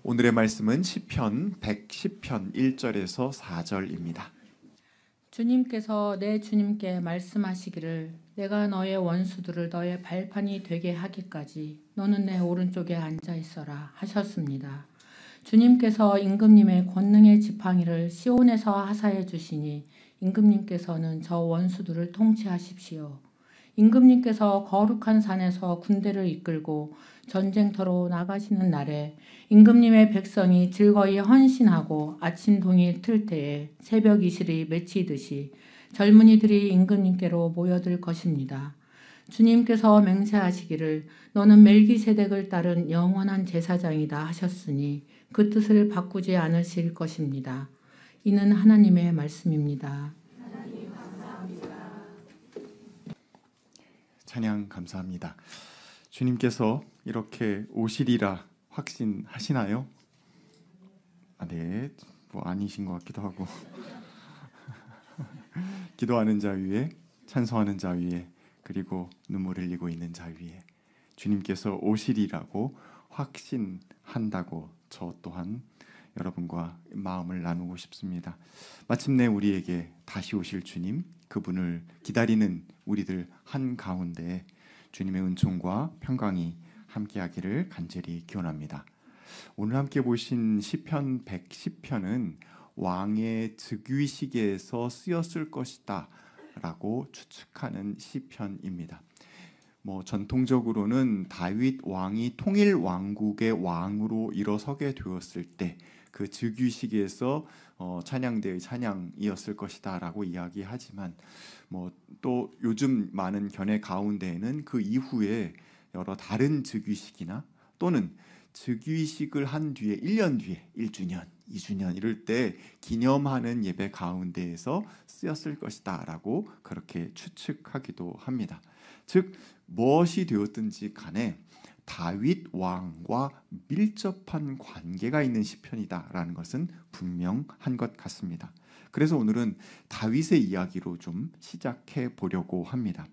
오늘의 말씀은 시편 110편 1절에서 4절입니다. 주님께서 내 주님께 말씀하시기를 내가 너의 원수들을 너의 발판이 되게 하기까지 너는 내 오른쪽에 앉아 있어라 하셨습니다. 주님께서 임금님의 권능의 지팡이를 시온에서 하사해 주시니 임금님께서는 저 원수들을 통치하십시오. 임금님께서 거룩한 산에서 군대를 이끌고 전쟁터로 나가시는 날에 임금님의 백성이 즐거이 헌신하고 아침 동이 틀 때에 새벽 이슬이 맺히듯이 젊은이들이 임금님께로 모여들 것입니다. 주님께서 맹세하시기를 너는 멜기세덱을 따른 영원한 제사장이다 하셨으니 그 뜻을 바꾸지 않으실 것입니다. 이는 하나님의 말씀입니다. 하나님 감사합니다. 찬양 감사합니다. 주님께서 이렇게 오시리라 확신하시나요? 네, 뭐 아니신 것 같기도 하고. 기도하는 자 위에, 찬송하는 자 위에, 그리고 눈물 흘리고 있는 자 위에 주님께서 오시리라고 확신한다고 저 또한 여러분과 마음을 나누고 싶습니다. 마침내 우리에게 다시 오실 주님, 그분을 기다리는 우리들 한가운데 주님의 은총과 평강이 함께하기를 간절히 기원합니다. 오늘 함께 보신 시편 110편은 왕의 즉위식에서 쓰였을 것이다 라고 추측하는 시편입니다. 전통적으로는 다윗 왕이 통일 왕국의 왕으로 일어서게 되었을 때 그 즉위식에서 찬양대의 찬양이었을 것이다 라고 이야기하지만 또 요즘 많은 견해 가운데에는 그 이후에 여러 다른 즉위식이나 또는 즉위식을 한 뒤에 1년 뒤에 1주년, 2주년 이럴 때 기념하는 예배 가운데에서 쓰였을 것이다 라고 그렇게 추측하기도 합니다. 즉 무엇이 되었든지 간에 다윗 왕과 밀접한 관계가 있는 시편이다라는 것은 분명한 것 같습니다. 그래서 오늘은 다윗의 이야기로 좀 시작해 보려고 합니다.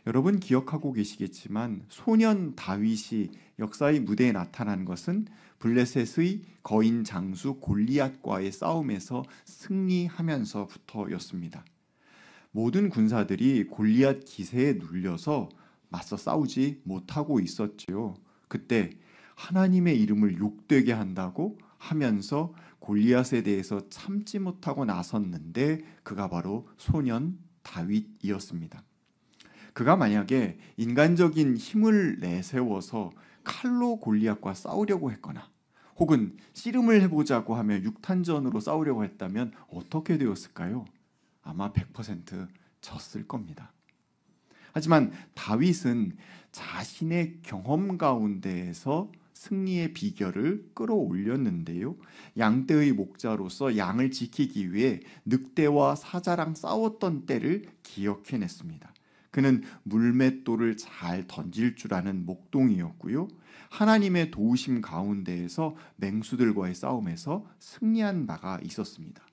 여러분 기억하고 계시겠지만 소년 다윗이 역사의 무대에 나타난 것은 블레셋의 거인 장수 골리앗과의 싸움에서 승리하면서부터였습니다. 모든 군사들이 골리앗 기세에 눌려서 맞서 싸우지 못하고 있었지요. 그때 하나님의 이름을 욕되게 한다고 하면서 골리앗에 대해서 참지 못하고 나섰는데 그가 바로 소년 다윗이었습니다. 그가 만약에 인간적인 힘을 내세워서 칼로 골리앗과 싸우려고 했거나 혹은 씨름을 해보자고 하며 육탄전으로 싸우려고 했다면 어떻게 되었을까요? 아마 100% 졌을 겁니다. 하지만 다윗은 자신의 경험 가운데에서 승리의 비결을 끌어올렸는데요. 양떼의 목자로서 양을 지키기 위해 늑대와 사자랑 싸웠던 때를 기억해냈습니다. 그는 물맷돌을 잘 던질 줄 아는 목동이었고요. 하나님의 도우심 가운데에서 맹수들과의 싸움에서 승리한 바가 있었습니다.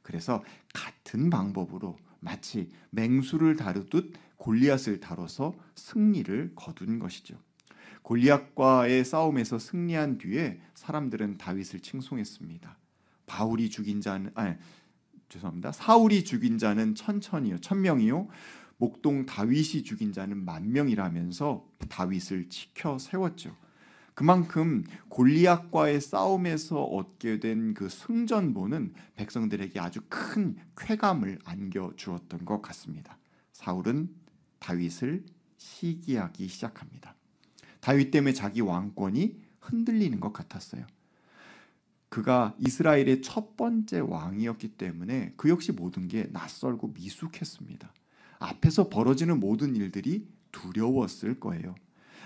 그래서 같은 방법으로 마치 맹수를 다루듯 골리앗을 다뤄서 승리를 거둔 것이죠. 골리앗과의 싸움에서 승리한 뒤에 사람들은 다윗을 칭송했습니다. 사울이 죽인 자는 1000명이요 목동 다윗이 죽인 자는 10,000명이라면서 다윗을 지켜 세웠죠. 그만큼 골리앗과의 싸움에서 얻게 된 그 승전보는 백성들에게 아주 큰 쾌감을 안겨주었던 것 같습니다. 사울은 다윗을 시기하기 시작합니다. 다윗 때문에 자기 왕권이 흔들리는 것 같았어요. 그가 이스라엘의 첫 번째 왕이었기 때문에 그 역시 모든 게 낯설고 미숙했습니다. 앞에서 벌어지는 모든 일들이 두려웠을 거예요.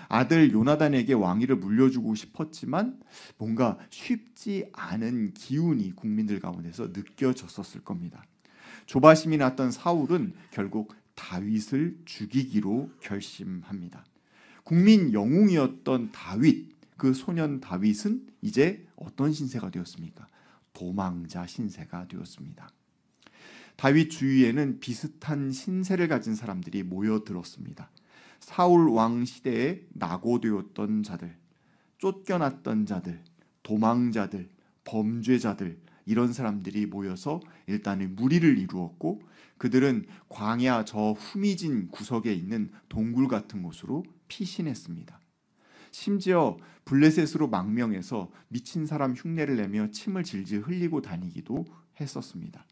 아들 요나단에게 왕위를 물려주고 싶었지만 뭔가 쉽지 않은 기운이 국민들 가운데서 느껴졌었을 겁니다. 조바심이 났던 사울은 결국 다윗을 죽이기로 결심합니다. 국민 영웅이었던 다윗, 그 소년 다윗은 이제 어떤 신세가 되었습니까? 도망자 신세가 되었습니다. 다윗 주위에는 비슷한 신세를 가진 사람들이 모여들었습니다. 사울 왕 시대에 낙오되었던 자들, 쫓겨났던 자들, 도망자들, 범죄자들 이런 사람들이 모여서 일단은 무리를 이루었고 그들은 광야 저 후미진 구석에 있는 동굴 같은 곳으로 피신했습니다. 심지어 블레셋으로 망명해서 미친 사람 흉내를 내며 침을 질질 흘리고 다니기도 했었습니다.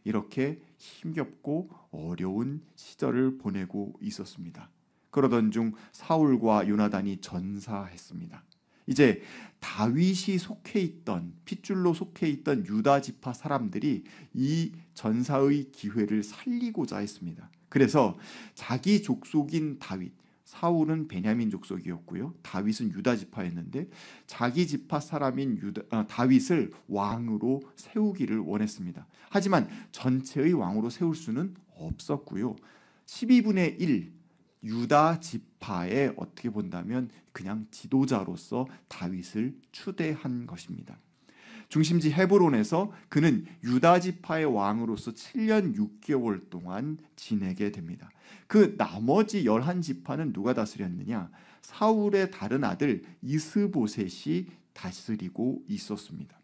이렇게 힘겹고 어려운 시절을 보내고 있었습니다. 그러던 중 사울과 요나단이 전사했습니다. 이제 다윗이 속해 있던 핏줄로 속해 있던 유다 지파 사람들이 이 전사의 기회를 살리고자 했습니다. 그래서 자기 족속인 다윗, 사울은 베냐민 족속이었고요. 다윗은 유다 지파였는데 자기 지파 사람인 다윗을 왕으로 세우기를 원했습니다. 하지만 전체의 왕으로 세울 수는 없었고요. 12분의 1 유다 지파에 어떻게 본다면 그냥 지도자로서 다윗을 추대한 것입니다. 중심지 헤브론에서 그는 유다 지파의 왕으로서 7년 6개월 동안 지내게 됩니다. 그 나머지 11지파는 누가 다스렸느냐? 사울의 다른 아들 이스보셋이 다스리고 있었습니다.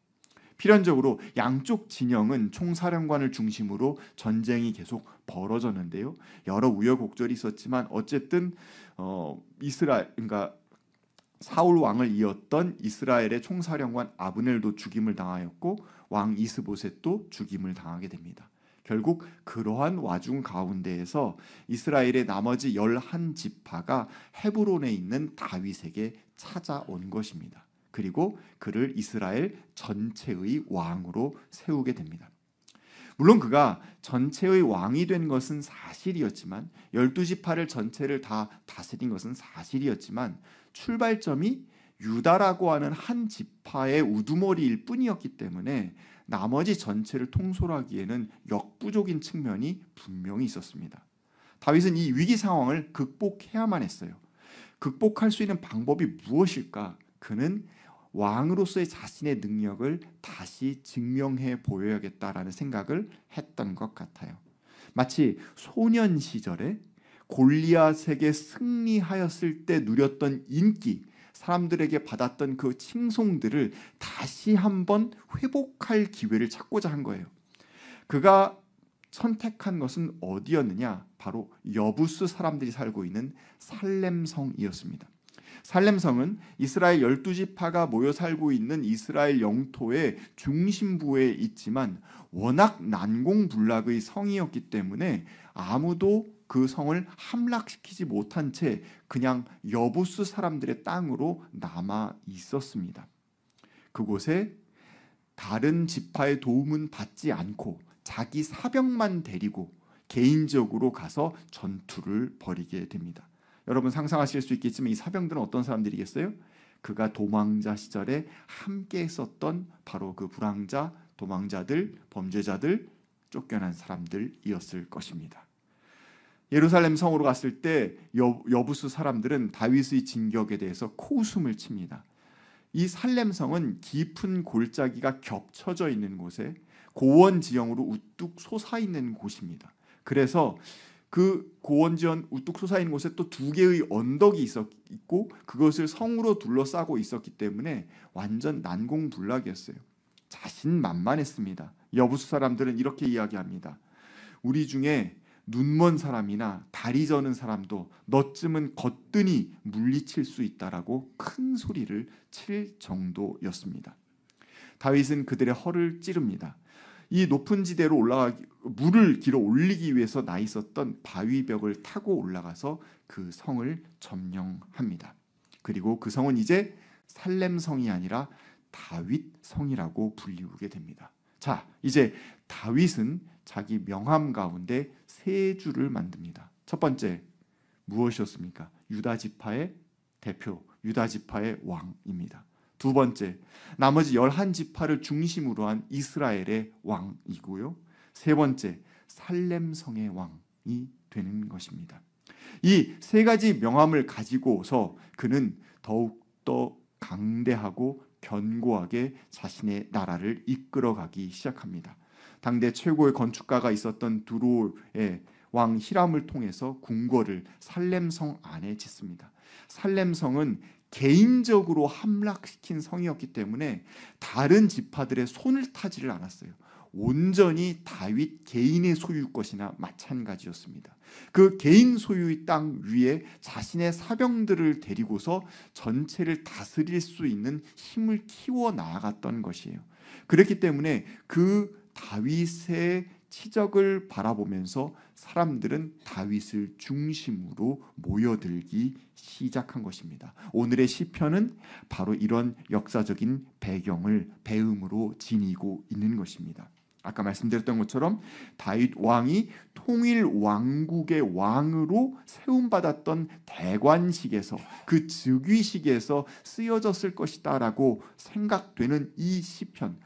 필연적으로 양쪽 진영은 총사령관을 중심으로 전쟁이 계속 벌어졌는데요. 여러 우여곡절이 있었지만 어쨌든 그러니까 사울 왕을 이었던 이스라엘의 총사령관 아브넬도 죽임을 당하였고 왕 이스보셋도 죽임을 당하게 됩니다. 결국 그러한 와중 가운데에서 이스라엘의 나머지 11지파가 헤브론에 있는 다윗에게 찾아온 것입니다. 그리고 그를 이스라엘 전체의 왕으로 세우게 됩니다. 물론 그가 전체의 왕이 된 것은 사실이었지만 12지파를 전체를 다 다스린 것은 사실이었지만 출발점이 유다라고 하는 한 지파의 우두머리일 뿐이었기 때문에 나머지 전체를 통솔하기에는 역부족인 측면이 분명히 있었습니다. 다윗은 이 위기 상황을 극복해야만 했어요. 극복할 수 있는 방법이 무엇일까? 그는 왕으로서의 자신의 능력을 다시 증명해 보여야겠다라는 생각을 했던 것 같아요. 마치 소년 시절에 골리앗에게 승리하였을 때 누렸던 인기, 사람들에게 받았던 그 칭송들을 다시 한번 회복할 기회를 찾고자 한 거예요. 그가 선택한 것은 어디였느냐? 바로 여부스 사람들이 살고 있는 살렘성이었습니다. 살렘성은 이스라엘 12지파가 모여 살고 있는 이스라엘 영토의 중심부에 있지만 워낙 난공불락의 성이었기 때문에 아무도 그 성을 함락시키지 못한 채 그냥 여부스 사람들의 땅으로 남아 있었습니다. 그곳에 다른 지파의 도움은 받지 않고 자기 사병만 데리고 개인적으로 가서 전투를 벌이게 됩니다. 여러분 상상하실 수 있겠지만 이 사병들은 어떤 사람들이겠어요? 그가 도망자 시절에 함께 했었던 바로 그 불황자, 도망자들, 범죄자들, 쫓겨난 사람들이었을 것입니다. 예루살렘 성으로 갔을 때 여부스 사람들은 다윗의 진격에 대해서 코웃음을 칩니다. 이 살렘성은 깊은 골짜기가 겹쳐져 있는 곳에 고원 지형으로 우뚝 솟아있는 곳입니다. 그래서 그 고원지연 우뚝 솟아있는 곳에 또 2개의 언덕이 있고 그것을 성으로 둘러싸고 있었기 때문에 완전 난공불락이었어요. 자신만만했습니다. 여부수 사람들은 이렇게 이야기합니다. 우리 중에 눈먼 사람이나 다리 저는 사람도 너쯤은 거뜬히 물리칠 수 있다라고 큰 소리를 칠 정도였습니다. 다윗은 그들의 허를 찌릅니다. 이 높은 지대로 물을 길어 올리기 위해서 나 있었던 바위벽을 타고 올라가서 그 성을 점령합니다. 그리고 그 성은 이제 살렘성이 아니라 다윗성이라고 불리우게 됩니다. 자, 이제 다윗은 자기 명함 가운데 3줄을 만듭니다. 첫 번째, 무엇이었습니까? 유다 지파의 대표, 유다 지파의 왕입니다. 두 번째, 나머지 11지파를 중심으로 한 이스라엘의 왕이고요. 세 번째, 살렘성의 왕이 되는 것입니다. 이 3가지 명함을 가지고서 그는 더욱더 강대하고 견고하게 자신의 나라를 이끌어가기 시작합니다. 당대 최고의 건축가가 있었던 두로의 왕 히람을 통해서 궁궐을 살렘성 안에 짓습니다. 살렘성은 개인적으로 함락시킨 성이었기 때문에 다른 지파들의 손을 타지를 않았어요. 온전히 다윗 개인의 소유 것이나 마찬가지였습니다. 그 개인 소유의 땅 위에 자신의 사병들을 데리고서 전체를 다스릴 수 있는 힘을 키워 나아갔던 것이에요. 그렇기 때문에 그 다윗의 치적을 바라보면서 사람들은 다윗을 중심으로 모여들기 시작한 것입니다. 오늘의 시편은 바로 이런 역사적인 배경을 배움으로 지니고 있는 것입니다. 아까 말씀드렸던 것처럼 다윗 왕이 통일 왕국의 왕으로 세움받았던 대관식에서, 그 즉위식에서 쓰여졌을 것이다 라고 생각되는 이 시편,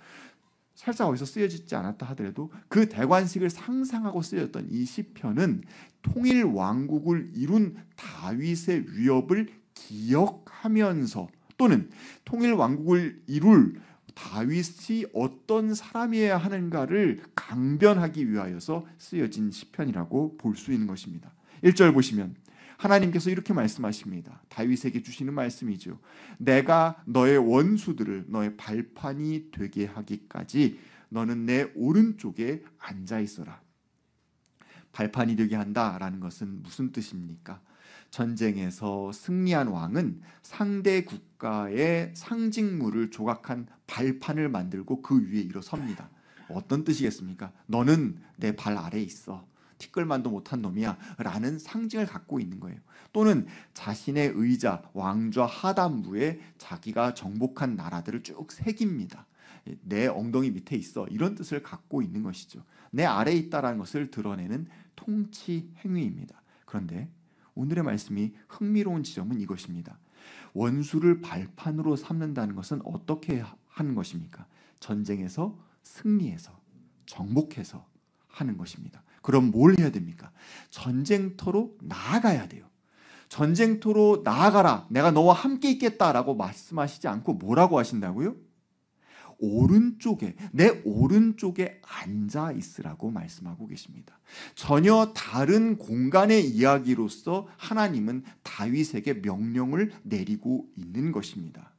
살짝 어디서 쓰여지지 않았다 하더라도 그 대관식을 상상하고 쓰여졌던 이 시편은 통일 왕국을 이룬 다윗의 위협을 기억하면서, 또는 통일 왕국을 이룰 다윗이 어떤 사람이어야 하는가를 강변하기 위하여서 쓰여진 시편이라고 볼 수 있는 것입니다. 1절 보시면 하나님께서 이렇게 말씀하십니다. 다윗에게 주시는 말씀이죠. 내가 너의 원수들을 너의 발판이 되게 하기까지 너는 내 오른쪽에 앉아 있어라. 발판이 되게 한다라는 것은 무슨 뜻입니까? 전쟁에서 승리한 왕은 상대 국가의 상징물을 조각한 발판을 만들고 그 위에 일어섭니다. 어떤 뜻이겠습니까? 너는 내 발 아래에 있어. 티끌만도 못한 놈이야 라는 상징을 갖고 있는 거예요. 또는 자신의 의자, 왕좌 하단부에 자기가 정복한 나라들을 쭉 새깁니다. 내 엉덩이 밑에 있어, 이런 뜻을 갖고 있는 것이죠. 내 아래에 있다라는 것을 드러내는 통치 행위입니다. 그런데 오늘의 말씀이 흥미로운 지점은 이것입니다. 원수를 발판으로 삼는다는 것은 어떻게 하는 것입니까? 전쟁에서 승리해서, 정복해서 하는 것입니다. 그럼 뭘 해야 됩니까? 전쟁터로 나아가야 돼요. 전쟁터로 나아가라, 내가 너와 함께 있겠다라고 말씀하시지 않고 뭐라고 하신다고요? 오른쪽에, 내 오른쪽에 앉아 있으라고 말씀하고 계십니다. 전혀 다른 공간의 이야기로서 하나님은 다윗에게 명령을 내리고 있는 것입니다.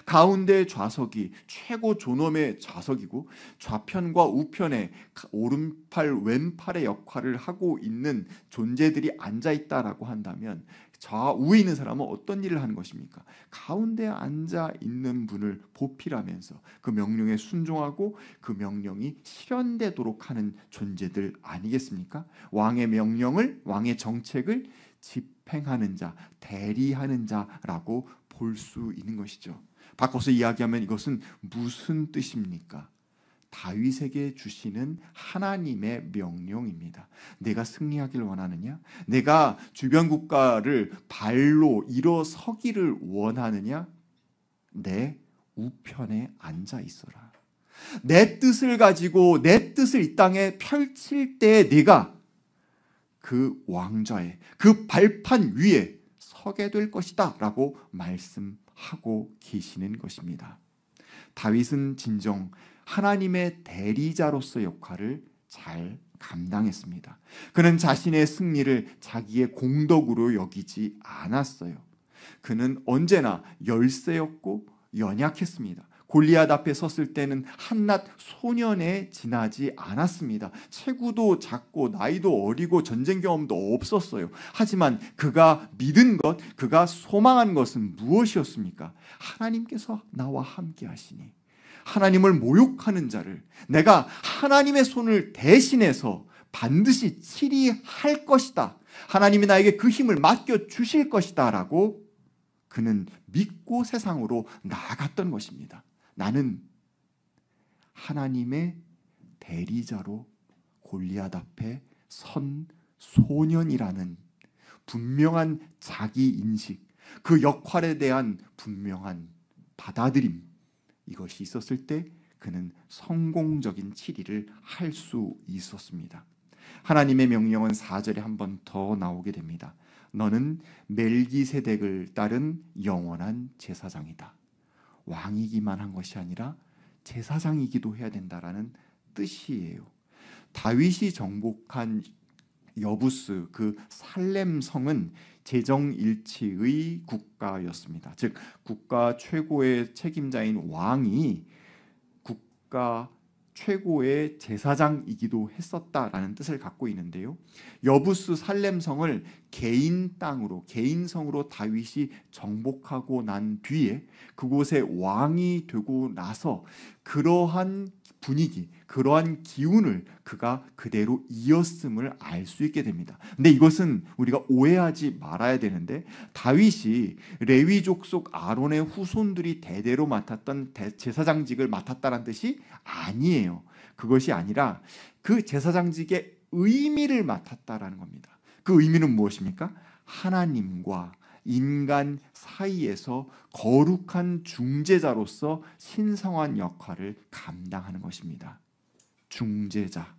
가운데 좌석이 최고 존엄의 좌석이고 좌편과 우편에 오른팔 왼팔의 역할을 하고 있는 존재들이 앉아있다라고 한다면 좌우에 있는 사람은 어떤 일을 하는 것입니까? 가운데 앉아있는 분을 보필하면서 그 명령에 순종하고 그 명령이 실현되도록 하는 존재들 아니겠습니까? 왕의 명령을, 왕의 정책을 집행하는 자, 대리하는 자라고 볼 수 있는 것이죠. 바꿔서 이야기하면 이것은 무슨 뜻입니까? 다윗에게 주시는 하나님의 명령입니다. 내가 승리하길 원하느냐? 내가 주변 국가를 발로 일어서기를 원하느냐? 내 우편에 앉아 있어라. 내 뜻을 가지고 내 뜻을 이 땅에 펼칠 때 네가 그 왕좌에, 그 발판 위에 서게 될 것이다 라고 말씀하고 계시는 것입니다. 다윗은 진정 하나님의 대리자로서의 역할을 잘 감당했습니다. 그는 자신의 승리를 자기의 공덕으로 여기지 않았어요. 그는 언제나 열세였고 연약했습니다. 골리앗 앞에 섰을 때는 한낱 소년에 지나지 않았습니다. 체구도 작고 나이도 어리고 전쟁 경험도 없었어요. 하지만 그가 믿은 것, 그가 소망한 것은 무엇이었습니까? 하나님께서 나와 함께 하시니 하나님을 모욕하는 자를 내가 하나님의 손을 대신해서 반드시 치리할 것이다. 하나님이 나에게 그 힘을 맡겨주실 것이다 라고 그는 믿고 세상으로 나아갔던 것입니다. 나는 하나님의 대리자로 골리앗 앞에 선 소년이라는 분명한 자기 인식, 그 역할에 대한 분명한 받아들임, 이것이 있었을 때 그는 성공적인 치리를 할 수 있었습니다. 하나님의 명령은 4절에 한 번 더 나오게 됩니다. 너는 멜기세덱을 따른 영원한 제사장이다. 왕이기만 한 것이 아니라 제사장이기도 해야 된다라는 뜻이에요. 다윗이 정복한 여부스 그 살렘 성은 재정일치의 국가였습니다. 즉 국가 최고의 책임자인 왕이 국가 최고의 제사장이기도 했었다라는 뜻을 갖고 있는데요. 여부스 살렘성을 개인 땅으로 개인 성으로 다윗이 정복하고 난 뒤에 그곳에 왕이 되고 나서 그러한 분위기, 그러한 기운을 그가 그대로 이었음을 알 수 있게 됩니다. 근데 이것은 우리가 오해하지 말아야 되는데 다윗이 레위 족속 아론의 후손들이 대대로 맡았던 제사장직을 맡았다는 뜻이 아니에요. 그것이 아니라 그 제사장직의 의미를 맡았다라는 겁니다. 그 의미는 무엇입니까? 하나님과 인간 사이에서 거룩한 중재자로서 신성한 역할을 감당하는 것입니다. 중재자,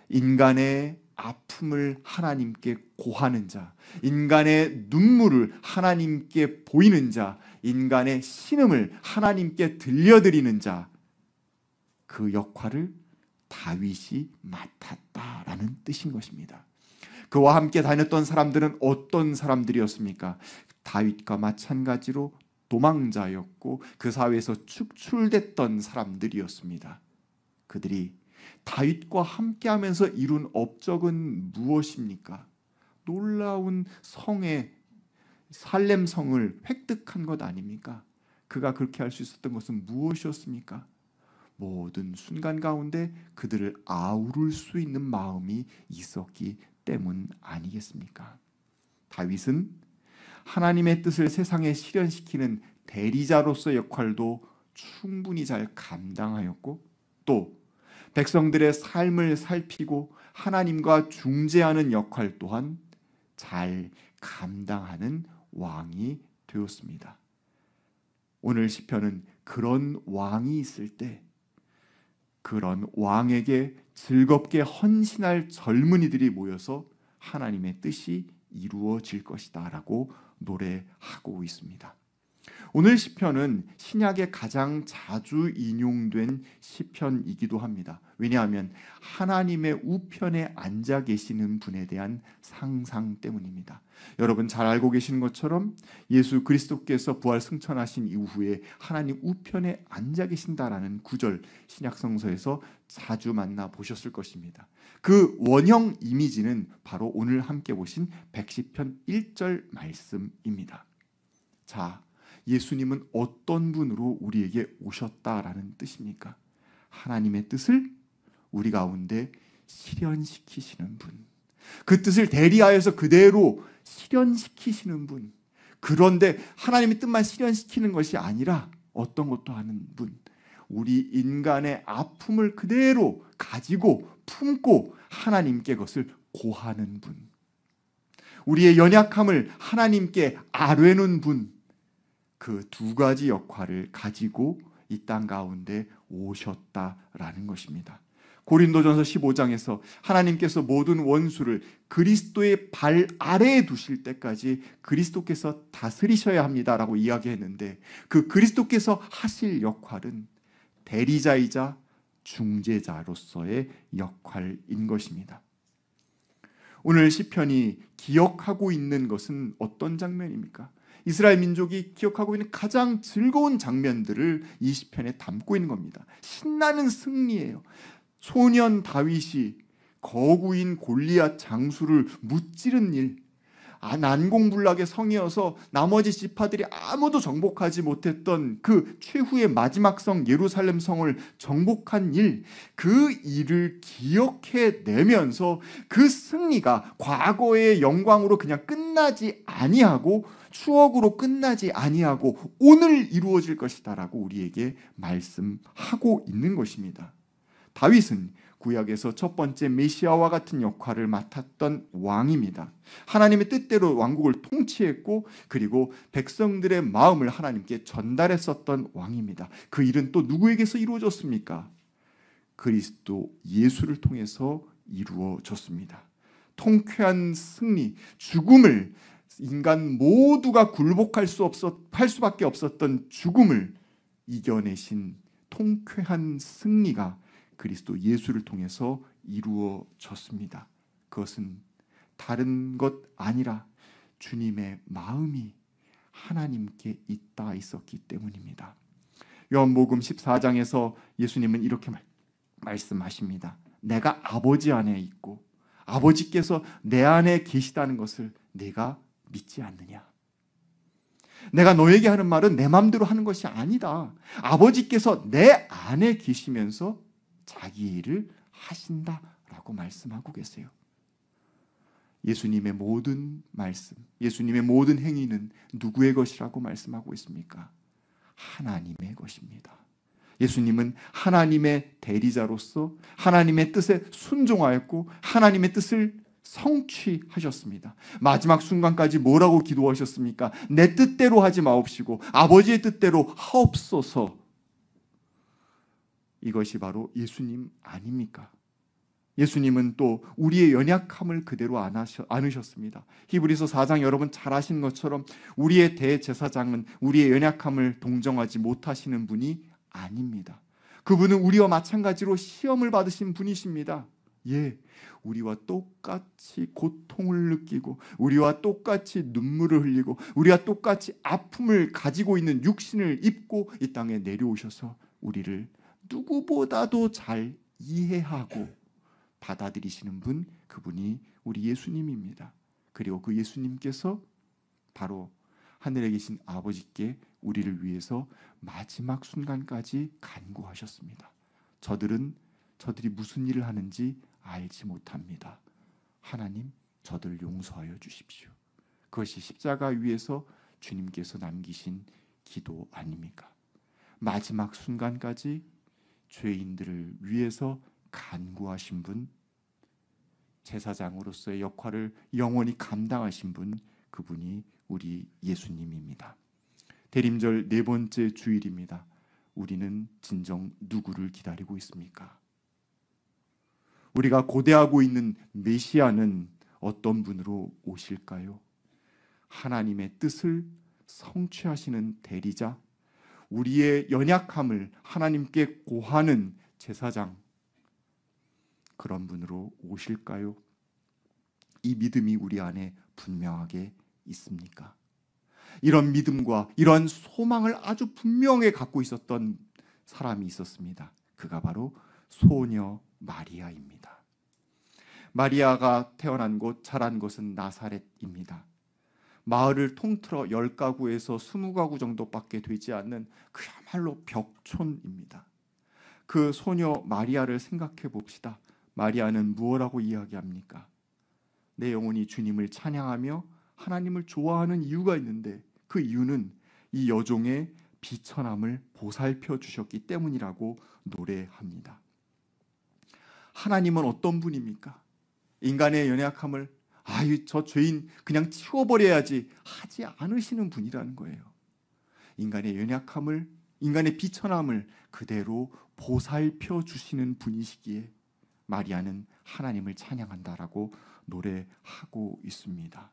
인간의 아픔을 하나님께 고하는 자, 인간의 눈물을 하나님께 보이는 자, 인간의 신음을 하나님께 들려드리는 자, 그 역할을 다윗이 맡았다라는 뜻인 것입니다. 그와 함께 다녔던 사람들은 어떤 사람들이었습니까? 다윗과 마찬가지로 도망자였고 그 사회에서 축출됐던 사람들이었습니다. 그들이 다윗과 함께하면서 이룬 업적은 무엇입니까? 놀라운 성의 살렘 성을 획득한 것 아닙니까? 그가 그렇게 할 수 있었던 것은 무엇이었습니까? 모든 순간 가운데 그들을 아우를 수 있는 마음이 있었기 때문 아니겠습니까? 다윗은 하나님의 뜻을 세상에 실현시키는 대리자로서의 역할도 충분히 잘 감당하였고 또 백성들의 삶을 살피고 하나님과 중재하는 역할 또한 잘 감당하는 왕이 되었습니다. 오늘 시편은 그런 왕이 있을 때 그런 왕에게 즐겁게 헌신할 젊은이들이 모여서 하나님의 뜻이 이루어질 것이다 라고 노래하고 있습니다. 오늘 시편은 신약에 가장 자주 인용된 시편이기도 합니다. 왜냐하면 하나님의 우편에 앉아 계시는 분에 대한 상상 때문입니다. 여러분 잘 알고 계시는 것처럼 예수 그리스도께서 부활 승천하신 이후에 하나님 우편에 앉아 계신다라는 구절 신약 성서에서 자주 만나 보셨을 것입니다. 그 원형 이미지는 바로 오늘 함께 보신 110편 1절 말씀입니다. 자, 예수님은 어떤 분으로 우리에게 오셨다라는 뜻입니까? 하나님의 뜻을 우리 가운데 실현시키시는 분, 그 뜻을 대리하여서 그대로 실현시키시는 분. 그런데 하나님의 뜻만 실현시키는 것이 아니라 어떤 것도 하는 분, 우리 인간의 아픔을 그대로 가지고 품고 하나님께 그것을 고하는 분, 우리의 연약함을 하나님께 아뢰는 분, 그 두 가지 역할을 가지고 이 땅 가운데 오셨다라는 것입니다. 고린도전서 15장에서 하나님께서 모든 원수를 그리스도의 발 아래에 두실 때까지 그리스도께서 다스리셔야 합니다라고 이야기했는데 그 그리스도께서 하실 역할은 대리자이자 중재자로서의 역할인 것입니다. 오늘 시편이 기억하고 있는 것은 어떤 장면입니까? 이스라엘 민족이 기억하고 있는 가장 즐거운 장면들을 이 시편에 담고 있는 겁니다. 신나는 승리예요. 소년 다윗이 거구인 골리앗 장수를 무찌른 일, 난공불락의 성이어서 나머지 지파들이 아무도 정복하지 못했던 그 최후의 마지막 성 예루살렘 성을 정복한 일, 그 일을 기억해내면서 그 승리가 과거의 영광으로 그냥 끝나지 아니하고 추억으로 끝나지 아니하고 오늘 이루어질 것이다라고 우리에게 말씀하고 있는 것입니다. 다윗은 구약에서 첫 번째 메시아와 같은 역할을 맡았던 왕입니다. 하나님의 뜻대로 왕국을 통치했고 그리고 백성들의 마음을 하나님께 전달했었던 왕입니다. 그 일은 또 누구에게서 이루어졌습니까? 그리스도 예수를 통해서 이루어졌습니다. 통쾌한 승리, 죽음을 인간 모두가 굴복할 수밖에 없었던 죽음을 이겨내신 통쾌한 승리가 그리스도 예수를 통해서 이루어졌습니다. 그것은 다른 것 아니라 주님의 마음이 하나님께 있었기 때문입니다. 요한복음 14장에서 예수님은 이렇게 말씀하십니다. 내가 아버지 안에 있고 아버지께서 내 안에 계시다는 것을 내가 믿지 않느냐? 내가 너에게 하는 말은 내 마음대로 하는 것이 아니다. 아버지께서 내 안에 계시면서 자기 일을 하신다라고 말씀하고 계세요. 예수님의 모든 말씀, 예수님의 모든 행위는 누구의 것이라고 말씀하고 있습니까? 하나님의 것입니다. 예수님은 하나님의 대리자로서 하나님의 뜻에 순종하였고 하나님의 뜻을 성취하셨습니다. 마지막 순간까지 뭐라고 기도하셨습니까? 내 뜻대로 하지 마옵시고 아버지의 뜻대로 하옵소서. 이것이 바로 예수님 아닙니까? 예수님은 또 우리의 연약함을 그대로 안으셨습니다. 히브리서 4장 여러분 잘 아시는 것처럼 우리의 대제사장은 우리의 연약함을 동정하지 못하시는 분이 아닙니다. 그분은 우리와 마찬가지로 시험을 받으신 분이십니다. 예, 우리와 똑같이 고통을 느끼고 우리와 똑같이 눈물을 흘리고 우리와 똑같이 아픔을 가지고 있는 육신을 입고 이 땅에 내려오셔서 우리를 누구보다도 잘 이해하고 받아들이시는 분, 그분이 우리 예수님입니다. 그리고 그 예수님께서 바로 하늘에 계신 아버지께 우리를 위해서 마지막 순간까지 간구하셨습니다. 저들이 무슨 일을 하는지 알지 못합니다. 하나님, 저들 용서하여 주십시오. 그것이 십자가 위에서 주님께서 남기신 기도 아닙니까? 마지막 순간까지 죄인들을 위해서 간구하신 분, 제사장으로서의 역할을 영원히 감당하신 분, 그분이 우리 예수님입니다. 대림절 네 번째 주일입니다. 우리는 진정 누구를 기다리고 있습니까? 우리가 고대하고 있는 메시아는 어떤 분으로 오실까요? 하나님의 뜻을 성취하시는 대리자, 우리의 연약함을 하나님께 고하는 제사장, 그런 분으로 오실까요? 이 믿음이 우리 안에 분명하게 있습니까? 이런 믿음과 이런 소망을 아주 분명히 갖고 있었던 사람이 있었습니다. 그가 바로 소녀 마리아입니다. 마리아가 태어난 곳, 자란 곳은 나사렛입니다. 마을을 통틀어 10가구에서 20가구 정도밖에 되지 않는 그야말로 벽촌입니다. 그 소녀 마리아를 생각해 봅시다. 마리아는 무엇라고 이야기합니까? 내 영혼이 주님을 찬양하며 하나님을 좋아하는 이유가 있는데 그 이유는 이 여종의 비천함을 보살펴 주셨기 때문이라고 노래합니다. 하나님은 어떤 분입니까? 인간의 연약함을 저 죄인 그냥 치워버려야지 하지 않으시는 분이라는 거예요. 인간의 연약함을, 인간의 비천함을 그대로 보살펴 주시는 분이시기에 마리아는 하나님을 찬양한다라고 노래하고 있습니다.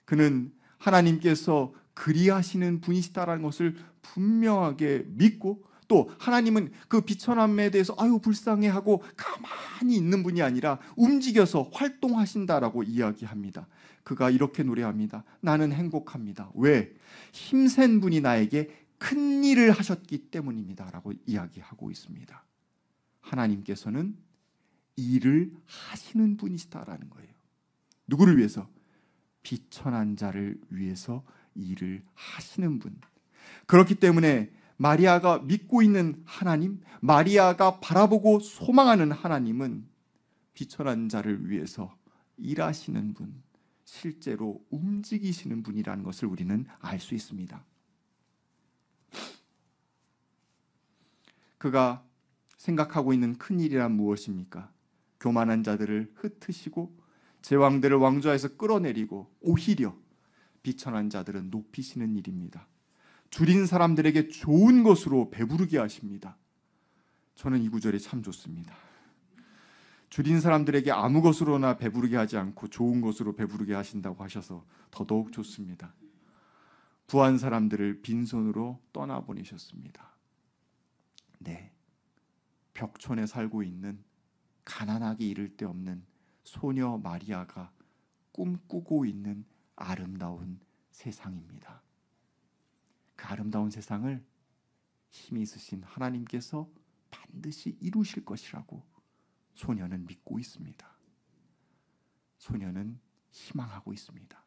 그는 하나님께서 그리하시는 분이시다라는 것을 분명하게 믿고 또 하나님은 그 비천함에 대해서 불쌍해하고 가만히 있는 분이 아니라 움직여서 활동하신다라고 이야기합니다. 그가 이렇게 노래합니다. 나는 행복합니다. 왜? 힘센 분이 나에게 큰 일을 하셨기 때문입니다 라고 이야기하고 있습니다. 하나님께서는 일을 하시는 분이시다라는 거예요. 누구를 위해서? 비천한 자를 위해서 일을 하시는 분. 그렇기 때문에 마리아가 믿고 있는 하나님, 마리아가 바라보고 소망하는 하나님은 비천한 자를 위해서 일하시는 분, 실제로 움직이시는 분이라는 것을 우리는 알 수 있습니다. 그가 생각하고 있는 큰 일이란 무엇입니까? 교만한 자들을 흩으시고 제왕들을 왕좌에서 끌어내리고 오히려 비천한 자들은 높이시는 일입니다. 줄인 사람들에게 좋은 것으로 배부르게 하십니다. 저는 이 구절이 참 좋습니다. 줄인 사람들에게 아무 것으로나 배부르게 하지 않고 좋은 것으로 배부르게 하신다고 하셔서 더더욱 좋습니다. 부한 사람들을 빈손으로 떠나보내셨습니다. 네, 벽촌에 살고 있는 가난하기 이를 데 없는 소녀 마리아가 꿈꾸고 있는 아름다운 세상입니다. 그 아름다운 세상을 힘이 있으신 하나님께서 반드시 이루실 것이라고 소녀는 믿고 있습니다. 소녀는 희망하고 있습니다.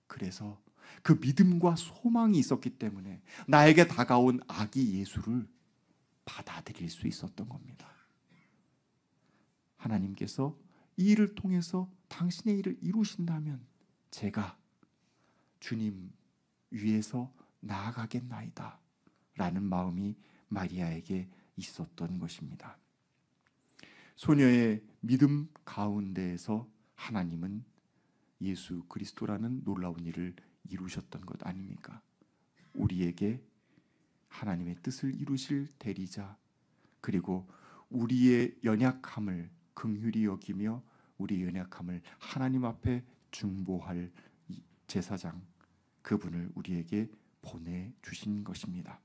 그래서 그 믿음과 소망이 있었기 때문에 나에게 다가온 아기 예수를 받아들일 수 있었던 겁니다. 하나님께서 이 일을 통해서 당신의 일을 이루신다면 제가 주님 위에서 나아가겠나이다 라는 마음이 마리아에게 있었던 것입니다. 소녀의 믿음 가운데에서 하나님은 예수 그리스도라는 놀라운 일을 이루셨던 것 아닙니까? 우리에게 하나님의 뜻을 이루실 대리자, 그리고 우리의 연약함을 긍휼히 여기며 우리의 연약함을 하나님 앞에 중보할 제사장, 그분을 우리에게 보내주신 것입니다.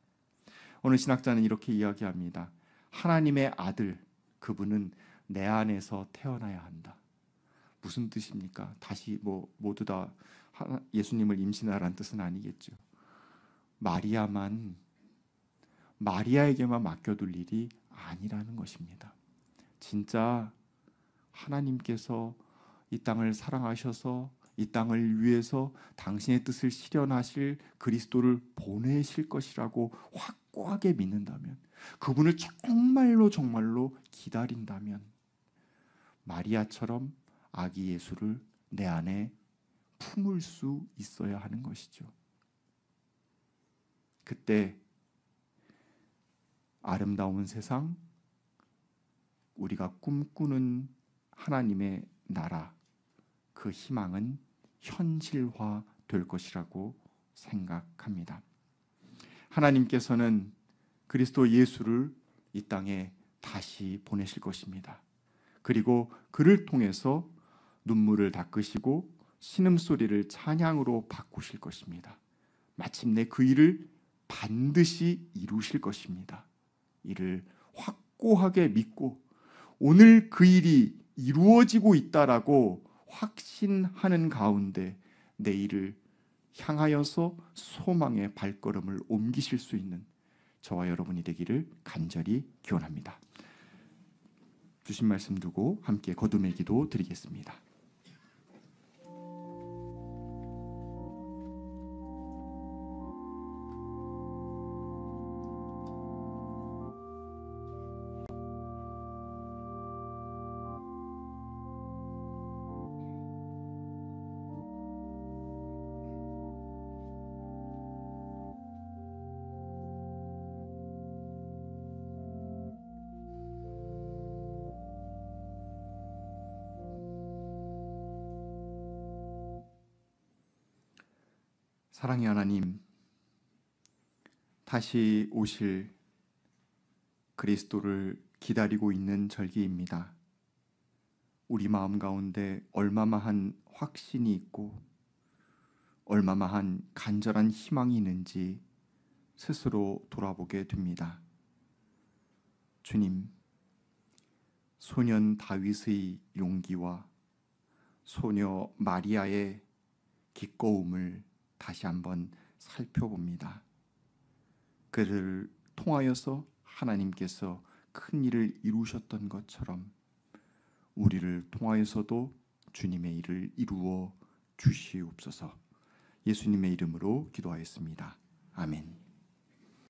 어느 신학자는 이렇게 이야기합니다. 하나님의 아들, 그분은 내 안에서 태어나야 한다. 무슨 뜻입니까? 다시 모두 다 예수님을 임신하라는 뜻은 아니겠죠. 마리아에게만 맡겨둘 일이 아니라는 것입니다. 진짜 하나님께서 이 땅을 사랑하셔서 이 땅을 위해서 당신의 뜻을 실현하실 그리스도를 보내실 것이라고 확고하게 믿는다면, 그분을 정말로 기다린다면 마리아처럼 아기 예수를 내 안에 품을 수 있어야 하는 것이죠. 그때 아름다운 세상, 우리가 꿈꾸는 하나님의 나라, 그 희망은 현실화 될 것이라고 생각합니다. 하나님께서는 그리스도 예수를 이 땅에 다시 보내실 것입니다. 그리고 그를 통해서 눈물을 닦으시고 신음소리를 찬양으로 바꾸실 것입니다. 마침내 그 일을 반드시 이루실 것입니다. 이를 확고하게 믿고 오늘 그 일이 이루어지고 있다라고 확신하는 가운데 내일을 향하여서 소망의 발걸음을 옮기실 수 있는 저와 여러분이 되기를 간절히 기원합니다. 주신 말씀 두고 함께 거듭의 기도 드리겠습니다. 사랑의 하나님, 다시 오실 그리스도를 기다리고 있는 절기입니다. 우리 마음 가운데 얼마만한 확신이 있고 얼마만한 간절한 희망이 있는지 스스로 돌아보게 됩니다. 주님, 소년 다윗의 용기와 소녀 마리아의 기꺼움을 다시 한번 살펴봅니다. 그를 통하여서 하나님께서 큰 일을 이루셨던 것처럼 우리를 통하여서도 주님의 일을 이루어 주시옵소서. 예수님의 이름으로 기도하였습니다. 아멘.